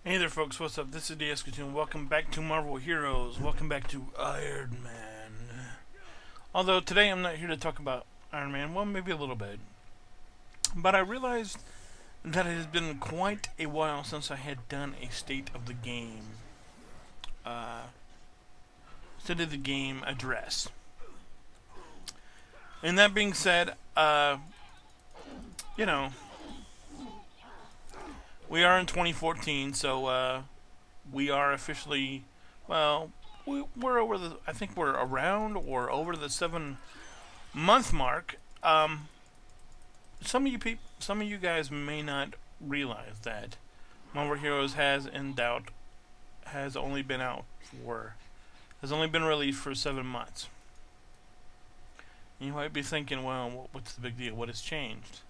Hey there, folks. What's up? This is TheKepler. Welcome back to Marvel Heroes. Welcome back to Iron Man. Although today I'm not here to talk about Iron Man. Well, maybe a little bit. But I realized that it has been quite a while since I had done a state of the game. State of the game address. And that being said, you know, we are in 2014, so we are officially, well, we're over the, I think we're around or over the 7 month mark. Some of you guys may not realize that Marvel Heroes has only been released for 7 months. You might be thinking, well, what's the big deal? What has changed?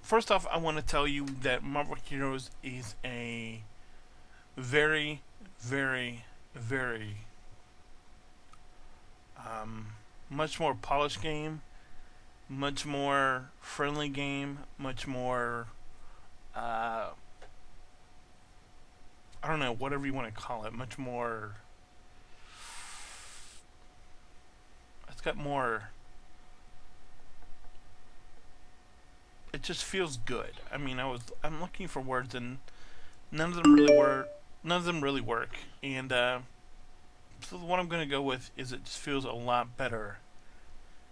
First off, I want to tell you that Marvel Heroes is a very, very, very much more polished game, much more friendly game, much more I don't know, whatever you want to call it, much more. It's got more. It just feels good. I mean, I'm looking for words and none of them really work. None of them really work. And so what I'm going to go with is it just feels a lot better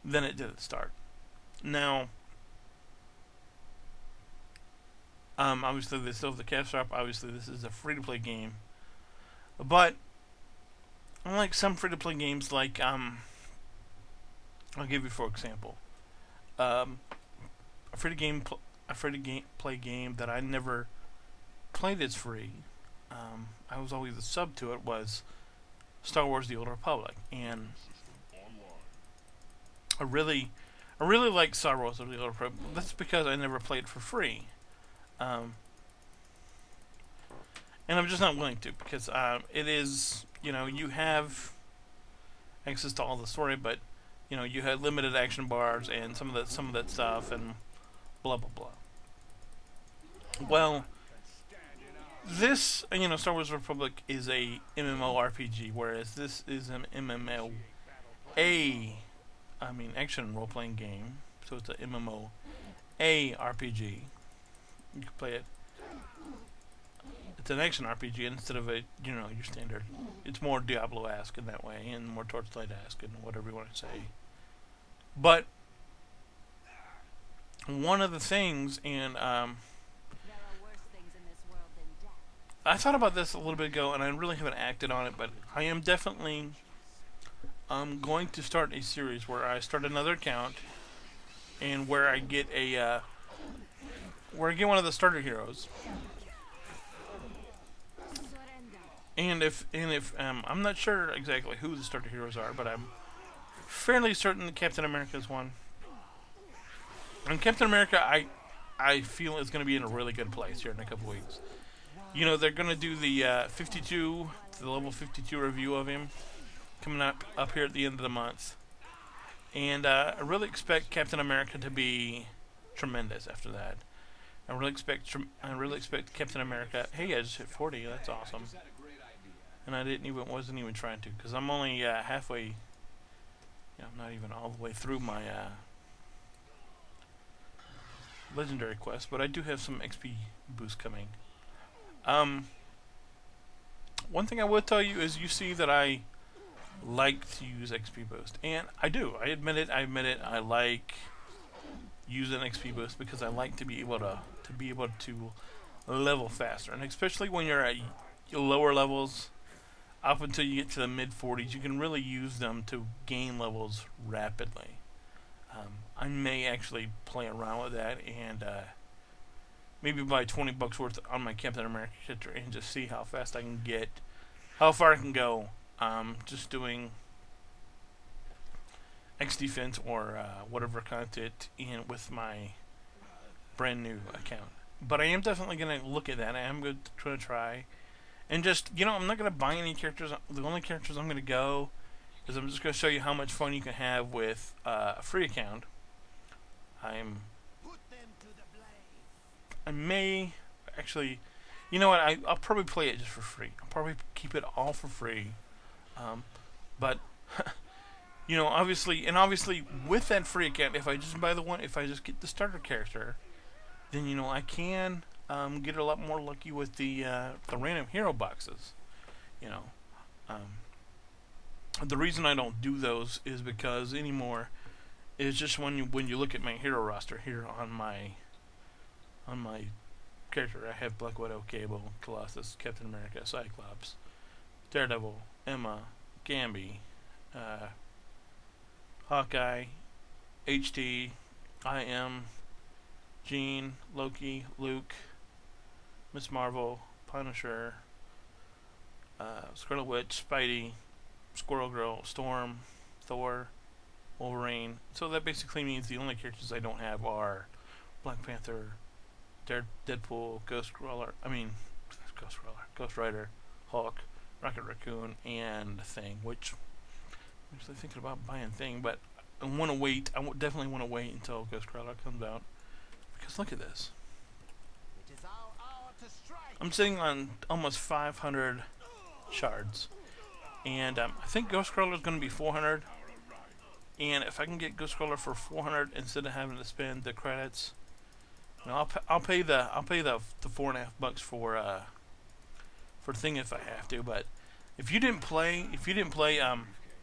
than it did at the start. Now, obviously they still have the cash shop. Obviously, this is a free-to-play game. But unlike some free-to-play games, like I'll give you for example. A free-to-play game that I never played as free. I was always a sub to it. Was Star Wars: The Old Republic, and I really like Star Wars: The Old Republic. That's because I never played for free, and I'm just not willing to because it is, you have access to all the story, but you had limited action bars and some of that stuff and blah blah blah. Well, this, Star Wars Republic is a MMORPG, whereas this is an action role playing game. So it's a MMOA RPG. You can play it. It's an action RPG instead of your standard. It's more Diablo-esque in that way, and more Torchlight-esque, and whatever you want to say. But one of the things, and I thought about this a little bit ago, and I really haven't acted on it, but I am definitely going to start a series where I start another account, and where I get one of the starter heroes. And if I'm not sure exactly who the starter heroes are, but I'm fairly certain that Captain America is one. And Captain America, I feel is going to be in a really good place here in a couple weeks. They're going to do the the level 52 review of him coming up here at the end of the month. And I really expect Captain America to be tremendous after that. I really expect Captain America. Hey, I just hit 40. That's awesome. And I wasn't even trying to, because I'm only halfway. I'm not even all the way through my legendary quest, but I do have some XP boost coming. One thing I would tell you is, you see that I like to use XP boost, and I do. I admit it. I like using XP boost because I like to be able to level faster, and especially when you're at lower levels, up until you get to the mid 40s, you can really use them to gain levels rapidly. I may actually play around with that and maybe buy $20 worth on my Captain America character and just see how fast I can get, how far I can go, just doing X defense or whatever content with my brand new account. But I am definitely going to look at that. I am going to try. And just, I'm not going to buy any characters. The only characters I'm going to go is I'm just going to show you how much fun you can have with a free account. I'm I may actually, you know what? I'll probably play it just for free. I'll probably keep it all for free. But obviously with that free account, if I just buy the one, if I just get the starter character, then I can get a lot more lucky with the random hero boxes. You know, the reason I don't do those is because anymore is just when you look at my hero roster here on my character, I have Black Widow, Cable, Colossus, Captain America, Cyclops, Daredevil, Emma, Gambi, Hawkeye, HT, IM, Jean, Loki, Luke, Miss Marvel, Punisher, Scarlet Witch, Spidey, Squirrel Girl, Storm, Thor, Wolverine. So that basically means the only characters I don't have are Black Panther, Deadpool, Ghost Rider, Hulk, Rocket Raccoon, and Thing. Which I'm actually thinking about buying Thing, but I want to wait. Definitely want to wait until Ghost Rider comes out, because look at this. I'm sitting on almost 500 shards, and I think Ghost Crawler is going to be 400. And if I can get Ghost Crawler for 400 instead of having to spend the credits, I'll pay the $4.50 for Thing if I have to. But if you didn't play,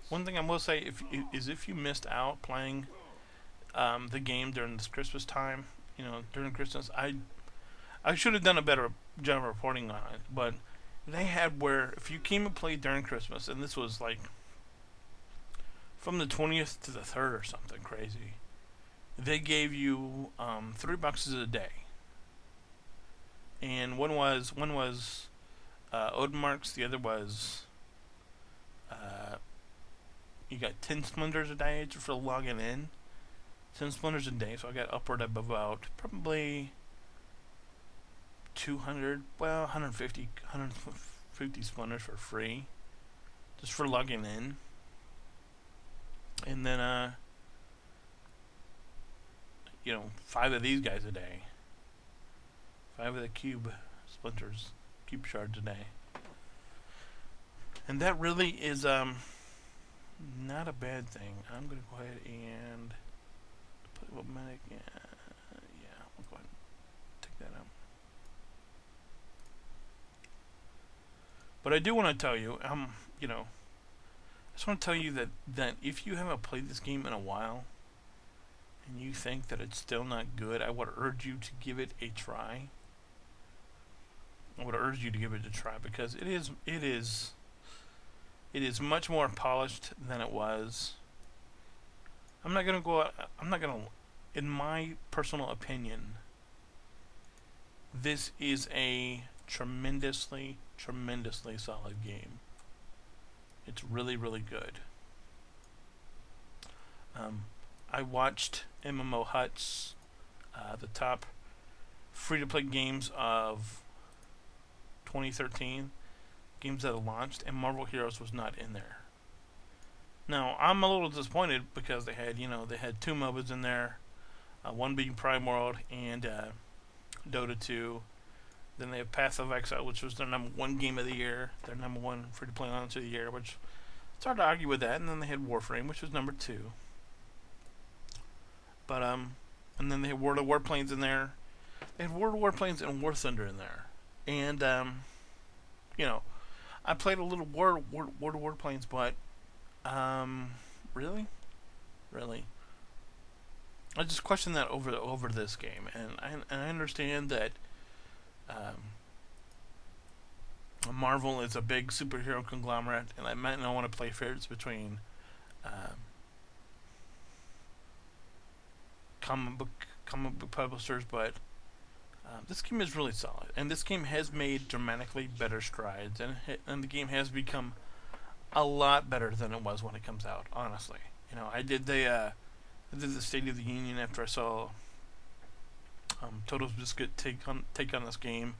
one thing I will say if you missed out playing the game during this Christmas time, during Christmas, I should have done a better job reporting on it. But they had where if you came and played during Christmas, and this was like from the 20th to the 3rd or something crazy, they gave you 3 boxes a day, and one was Odin Marks, the other was you got 10 splendors a day just for logging in, 10 splendors a day. So I got upward of about probably 150 splendors for free just for logging in. And then 5 of these guys a day, 5 of the cube shards a day, and that really is not a bad thing. I'm gonna go ahead and put medic. Yeah, we'll go ahead and take that out. But I do want to tell you, I just want to tell you that if you haven't played this game in a while and you think that it's still not good, I would urge you to give it a try. Because it is much more polished than it was. In my personal opinion, this is a tremendously solid game. It's really, really good. I watched MMO Hut's the top free-to-play games of 2013, games that have launched, and Marvel Heroes was not in there. Now, I'm a little disappointed because they had 2 MOBAs in there, one being Prime World and Dota 2. Then they have Path of Exile, which was their number 1 game of the year, their number 1 free-to-play launch of the year, which it's hard to argue with that. And then they had Warframe, which was number 2. But and then they had World of Warplanes in there. They had World of Warplanes and War Thunder in there. And I played a little World of Warplanes, but really, I just question that over this game, and I understand that. Marvel is a big superhero conglomerate, and I might not want to play favorites between comic book publishers, but this game is really solid, and this game has made dramatically better strides, and the game has become a lot better than it was when it comes out. Honestly, I did the State of the Union after I saw Toto's Biscuit take on this game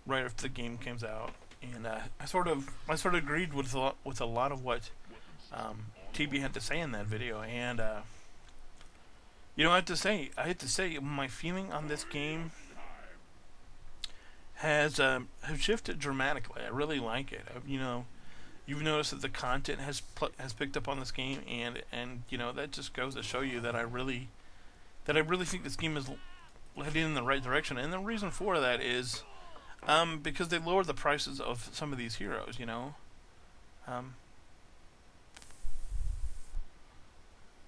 right after the game comes out, and I sort of agreed with a lot of what TB had to say in that video, and You know, I have to say, my feeling on this game has shifted dramatically. I really like it. You know, you've noticed that the content has picked up on this game, and you know that just goes to show you that I really think this game is heading in the right direction. And the reason for that is because they lowered the prices of some of these heroes. You know, um,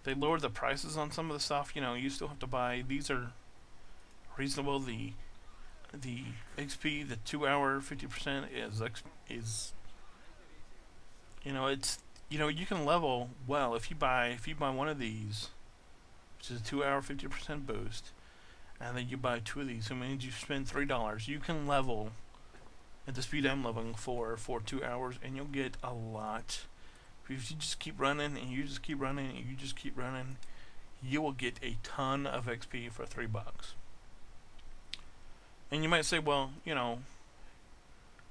they lowered the prices on some of the stuff. You know, you still have to buy. These are reasonable. The XP, the 2 hour 50% is you know it's you know you can level well if you buy one of these, which is a 2 hour 50% boost, and then you buy two of these. So it means you spend $3. You can level at the speed I'm leveling for 2 hours, and you'll get a lot. If you just keep running and you just keep running and you just keep running, you will get a ton of XP for $3. And you might say, well, you know,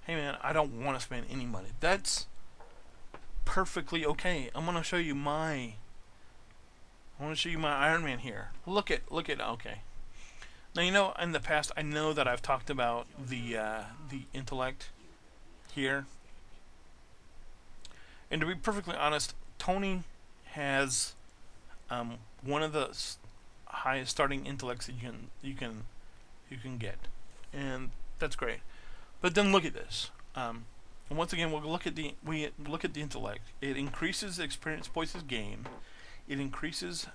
hey man, I don't want to spend any money. That's perfectly okay. I want to show you my Iron Man here. Look at. Okay. Now you know, in the past, I know that I've talked about the intellect here, and to be perfectly honest, Tony has one of the highest starting intellects that you can get, and that's great. But then look at this. And once again, we look at the intellect. It increases the experience points gained. It increases,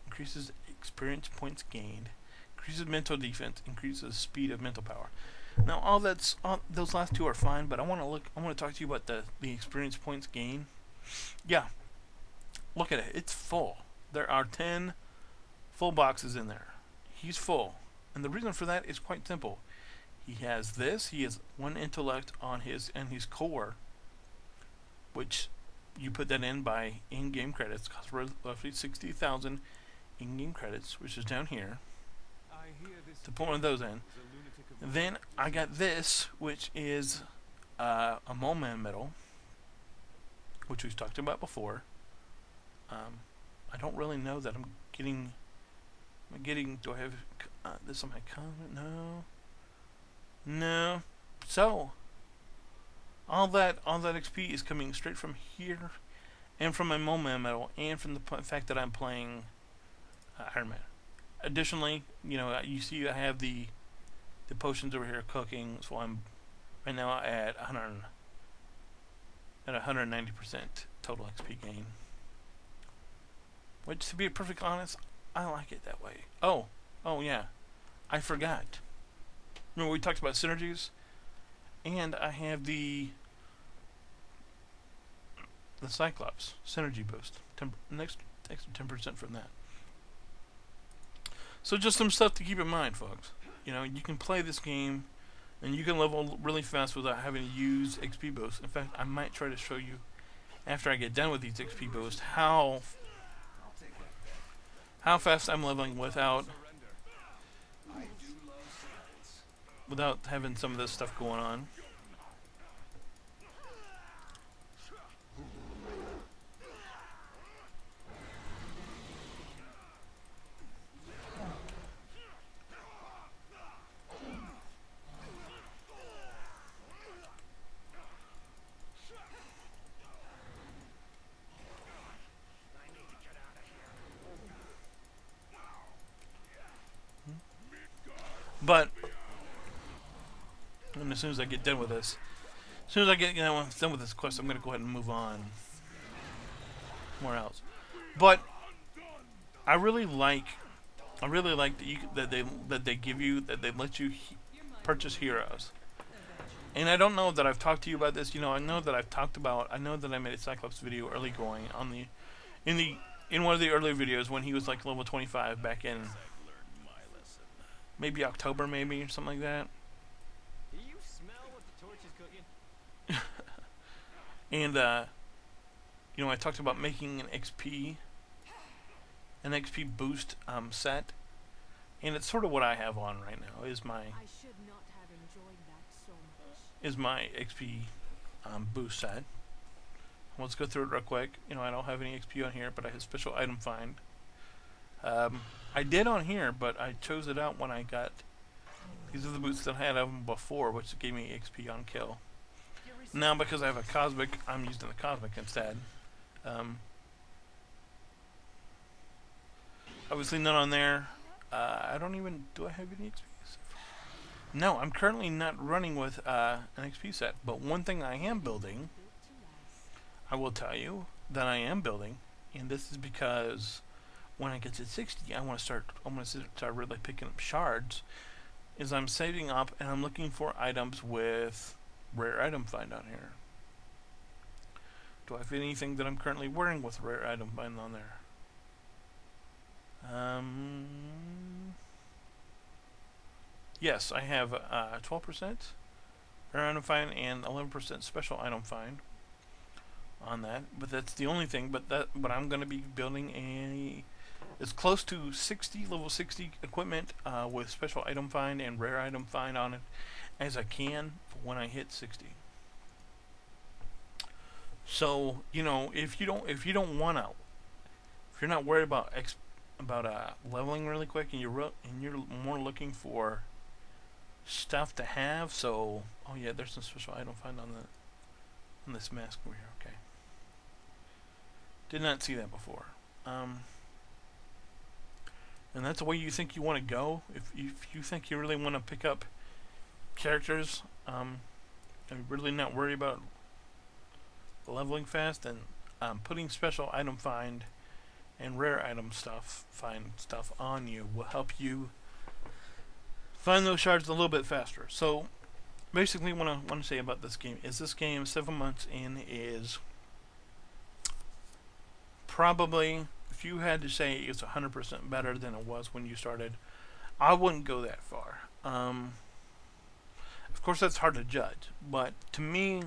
increases experience points gained, increases mental defense, increases speed of mental power. Now, those last two are fine, but I want to talk to you about the experience points gain. Yeah, look at it. It's full. There are 10 full boxes in there. He's full, and the reason for that is quite simple. He has this. He has one intellect on his core, which you put that in by in-game credits. Costs roughly 60,000 in-game credits, which is down here. To put one of those in. Then I got this, which is a Mole Man medal, which we've talked about before. I don't really know that I'm getting. Do I have this on my comment? No. No. So all that XP is coming straight from here, and from my Mole Man medal, and from the fact that I'm playing Iron Man. Additionally, you know, you see I have the potions over here cooking, so I'm right now at 190% total XP gain. Which, to be perfectly honest, I like it that way. Oh yeah, I forgot. Remember we talked about synergies, and I have the Cyclops synergy boost. Next extra 10% from that. So just some stuff to keep in mind, folks. You know, you can play this game, and you can level really fast without having to use XP boosts. In fact, I might try to show you after I get done with these XP boosts how fast I'm leveling without having some of this stuff going on. But and as soon as I get done with this, done with this quest, I'm going to go ahead and move on somewhere else. But I really like that they let you purchase heroes. And I don't know that I've talked to you about this. You know, I know that I made a Cyclops video early going on in one of the early videos when he was like level 25 back in maybe October, maybe, or something like that. Do you smell what the torch is cooking? And you know, I talked about making an XP boost set, and it's sort of what I have on right now. Is my XP boost set. Let's go through it real quick. You know, I don't have any XP on here, but I have special item find. I did on here, but I chose it out when I got. These are the boots that I had of them before, which gave me XP on kill. Now, because I have a cosmic, I'm using the cosmic instead. Um, Obviously, none on there. I don't even. Do I have any XPs? No, I'm currently not running with an XP set. But one thing I am building, I will tell you that I am building, and this is because when I get to 60, I want to start. I'm going to start really picking up shards. Is I'm saving up and I'm looking for items with rare item find on here. Do I have anything that I'm currently wearing with rare item find on there? Yes, I have 12% rare item find and 11% special item find on that. But that's the only thing. But I'm going to be building it's close to 60 level 60 equipment with special item find and rare item find on it as I can for when I hit 60. So if you don't want to, if you're not worried about leveling really quick and you're more looking for stuff to have. So yeah, there's some special item find on this mask over here. Okay, did not see that before. And that's the way you think you want to go. If you think you really want to pick up characters, and really not worry about leveling fast, then putting special item find and rare item find stuff on you will help you find those shards a little bit faster. So basically what I want to say about this game is 7 months in is probably, if you had to say it's 100% better than it was when you started, I wouldn't go that far. Of course, that's hard to judge, but to me,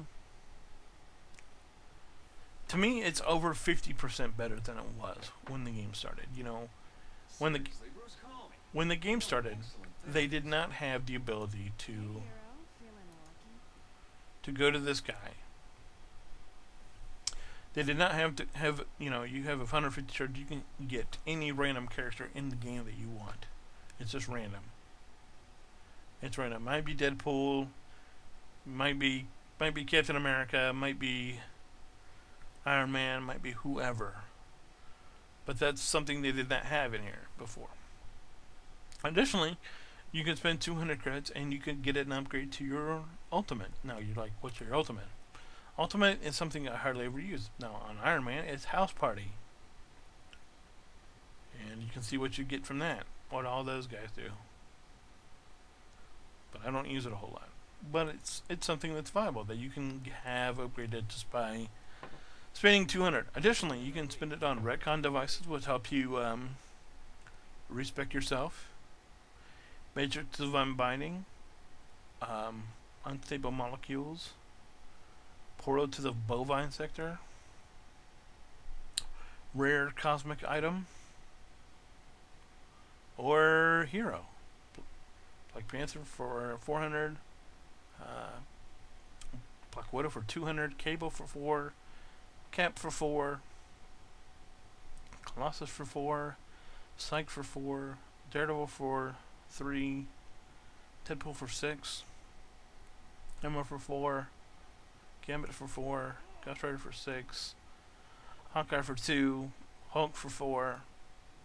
it's over 50% better than it was when the game started. When the game started, they did not have the ability to go to this guy. They did not have to have, you have 150 shards, you can get any random character in the game that you want. It's just random. It's random. Might be Deadpool, might be Captain America, might be Iron Man, might be whoever. But that's something they did not have in here before. Additionally, you can spend 200 credits and you can get an upgrade to your ultimate. Now you're like, what's your ultimate? Ultimate is something I hardly ever use. Now on Iron Man, it's House Party. And you can see what you get from that. What all those guys do. But I don't use it a whole lot. But it's something that's viable that you can have upgraded just by spending 200. Additionally, you can spend it on retcon devices, which help you respec yourself. Matrix of Unbinding, Unstable Molecules, Portal to the Bovine Sector, Rare Cosmic Item, or Hero. Black Panther for 400, Black Widow for 200, Cable for 4, Cap for 4, Colossus for 4, Psyche for 4, Daredevil for 3, Deadpool for 6, Emma for 4, Gambit for 4, Ghost Rider for 6, Hawkeye for 2, Hulk for 4,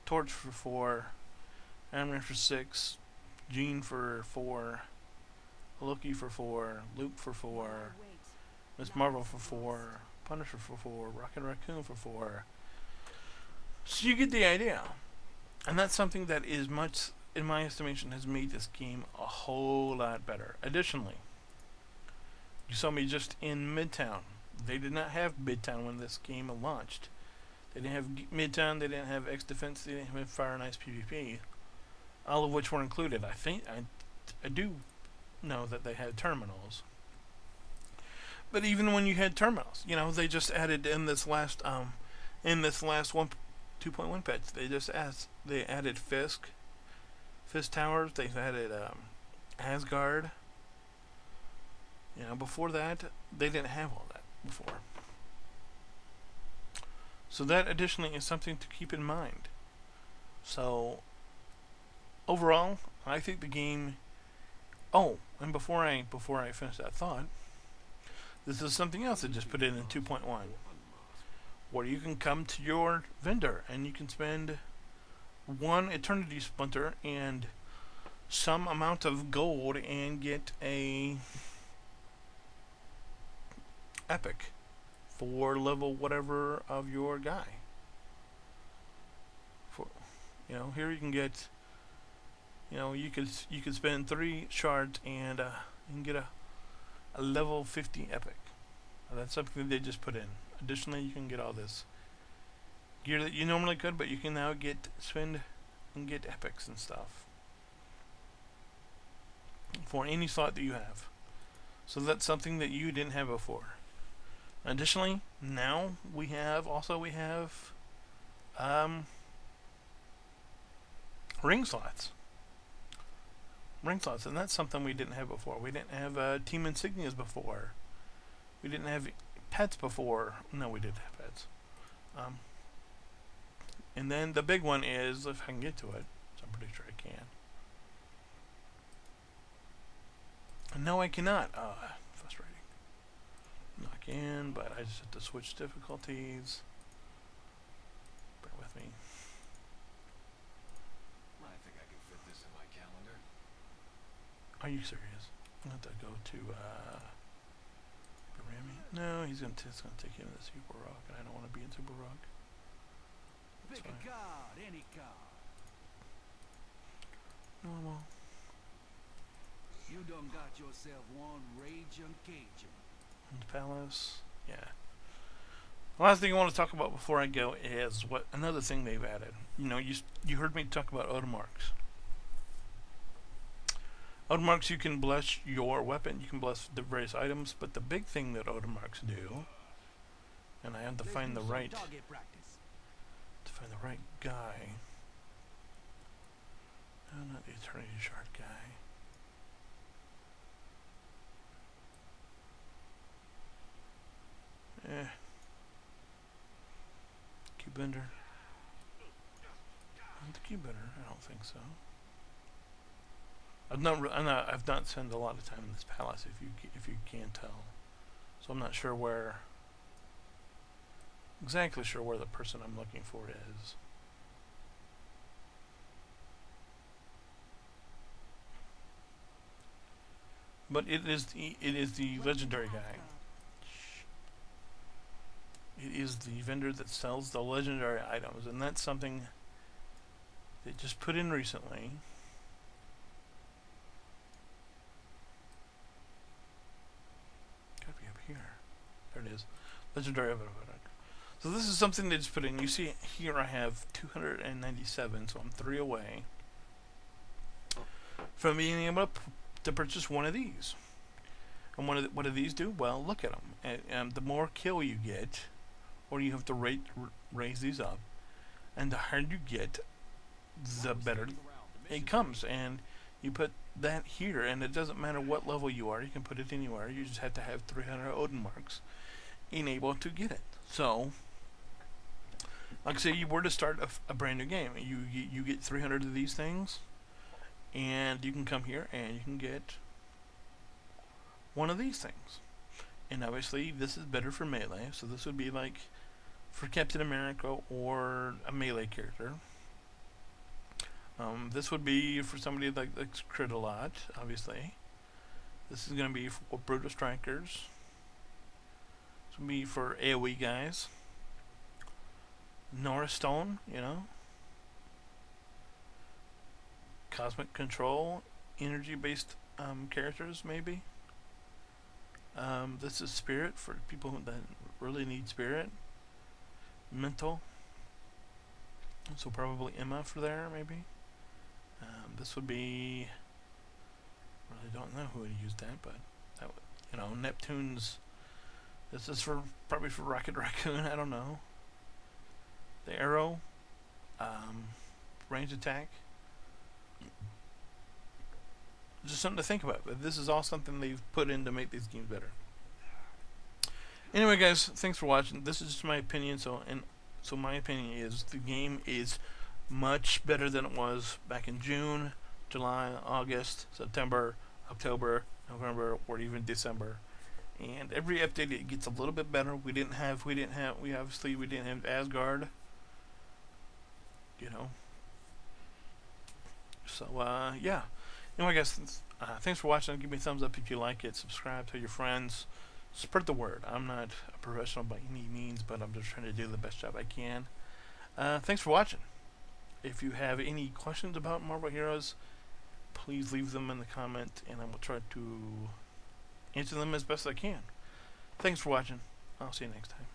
Torch for 4, Iron Man for 6, Jean for 4, Loki for 4, Luke for 4, Miss Marvel for 4, Punisher for 4, Rocket Raccoon for 4. So you get the idea. And that's something that is much, in my estimation, has made this game a whole lot better. Additionally, you saw me just in Midtown. They did not have Midtown when this game launched. They didn't have Midtown, they didn't have X Defense, they didn't have Fire and Ice PvP. All of which were included. I do know that they had terminals. But even when you had terminals, they just added in this last 2.1 patch, they added Fisk Towers, they added Asgard. Before that, they didn't have all that before. So that additionally is something to keep in mind. So overall, I think the game. Oh, and before I finish that thought, this is something else I just put in 2.1, where you can come to your vendor and you can spend one eternity splinter and some amount of gold and get a epic for level whatever of your guy. For here you can get you could spend 3 shards and you can get a level 50 epic. That's something they just put in. Additionally, you can get all this gear that you normally could, but you can now spend and get epics and stuff for any slot that you have. So that's something that you didn't have before. Additionally, now we have ring slots. And that's something we didn't have before. We didn't have team insignias before. We didn't have pets before. No, we did have pets. And then the big one is, if I can get to it, so I'm pretty sure I can. And no, I cannot. Frustrating. No, I can, but I just have to switch difficulties. Bear with me. I think I can fit this in my calendar. Are you serious? I'm going to have to go to, Barami? No, it's going to take him to the Super Rock, and I don't want to be in Super Rock. Pick a card, any card. Normal. You done got yourself one raging Cajun. And Palace. Yeah. The last thing I want to talk about before I go is another thing they've added. You heard me talk about Odomarks. Odomarks, you can bless your weapon, you can bless the various items, but the big thing that Odomarks do, and I have to find the right guy. No, not the Eternity Shard guy. Cube Bender. Not the Cube Bender, I don't think so. I've not spent a lot of time in this palace, if you can't tell, so I'm not sure exactly where the person I'm looking for is. But it is the legendary guy. It is the vendor that sells the legendary items, and that's something they just put in recently. Gotta be up here. There it is. Legendary item. So this is something they just put in. You see here I have 297, so I'm 3 away from being able to purchase one of these. And what do these do? Well, look at them. And the more kill you get, or you have to raise these up, and the higher you get, the better it comes. And you put that here, and it doesn't matter what level you are. You can put it anywhere. You just have to have 300 Odin marks enabled to get it. So, like say you were to start a brand new game, you get 300 of these things, and you can come here and you can get one of these things. And obviously this is better for melee, so this would be like for Captain America or a melee character. This would be for somebody that likes crit a lot, obviously. This is going to be for Brutal Strikers. This would be for AoE guys. Nora Stone, Cosmic Control, energy-based characters, maybe. This is Spirit for people that really need Spirit. Mental. So probably Emma for there, maybe. This would be... really don't know who would use that, but that would, Neptune's... This is probably for Rocket Raccoon, I don't know. The Arrow. Range attack. Just something to think about. But this is all something they've put in to make these games better. Anyway, guys, thanks for watching. This is just my opinion. So my opinion is the game is much better than it was back in June, July, August, September, October, November, or even December. And every update it gets a little bit better. We obviously we didn't have Asgard, you know. So yeah. Anyway, guys, thanks for watching. Give me a thumbs up if you like it. Subscribe, tell your friends. Spread the word. I'm not a professional by any means, but I'm just trying to do the best job I can. Thanks for watching. If you have any questions about Marvel Heroes, please leave them in the comment, and I will try to answer them as best I can. Thanks for watching. I'll see you next time.